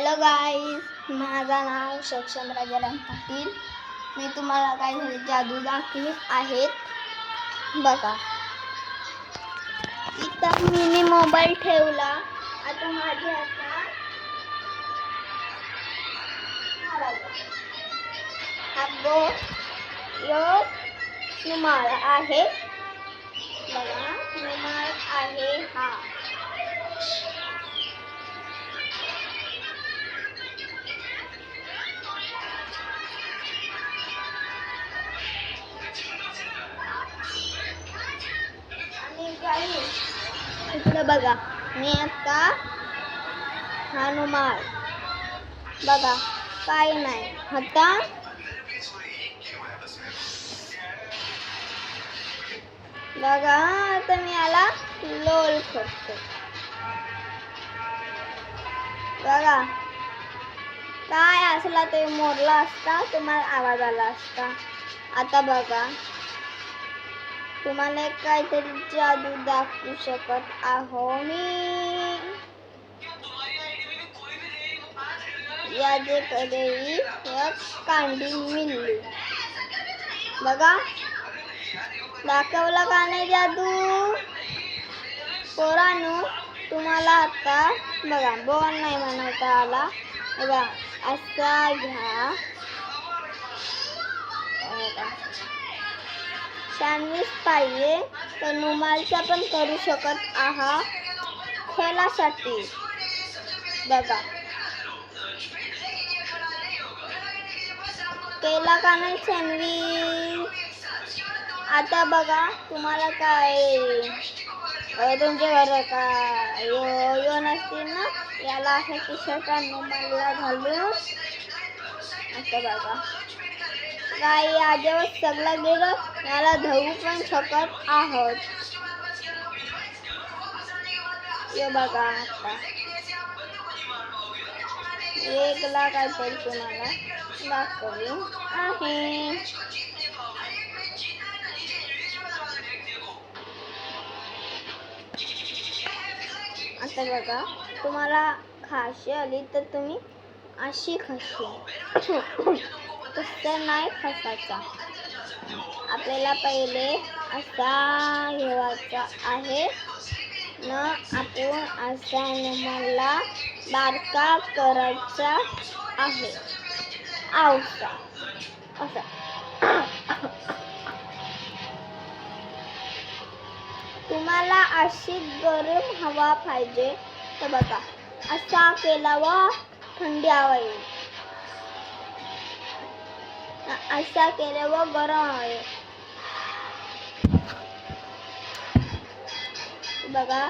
Hello guys, माझं नाव सक्षम राजाराम पाटील. मी तुम्हाला काही जादू दाखवत आहेत. बघा, इथं मी मोबाईल ठेवला. आता माझ्या हातात रुमाल आहे. बघा, रुमाल आहे हा. इकडे बघा, मी आता हा रुमाल बघा, काय नाही आता. बघा, आता मी याला लोल करतो. बघा, काय असला ते मोरला असता, तुम्हाला आवाज आला असता. आता बघा, तुम्हाला काहीतरी जादू दाखवू शकत आहो मी. याच्याकडेही एक कांडी मिळली. बघा, दाखवला का नाही जादू? पोरांनो, तुम्हाला आता बघा, बोल नाही म्हणता आला. बघा, असा घ्या. सँडविच पाहिजे तर रुमालचा पण करू शकत आहात खेळासाठी. बघा, केला का नाही सँडविच? आता बघा, तुम्हाला काय तुमच्या घरात काय यो नसतील ना, याला असं टी शर्ट आणि रुमालला घालून. आता बघा, काही आजवर सगळं गेलं, याला धवू पण शकत आहोत. हे बघा, आता वेगळा काहीतरी तुम्हाला दाखवू आहे. आता बघा, तुम्हाला खाशी आली तर तुम्ही अशी खाशी तसं नाही खायचा. आपल्याला पहिले असा घेवायचा आहे ना. आपण असा रुमाला बारका करायचा आहे. आवसा असा. तुम्हाला अशी गरम हवा पाहिजे तर बघा, असा केल्यावर थंडी हवा येईल. असा केल्यावर गरम हवा येईल. बघा,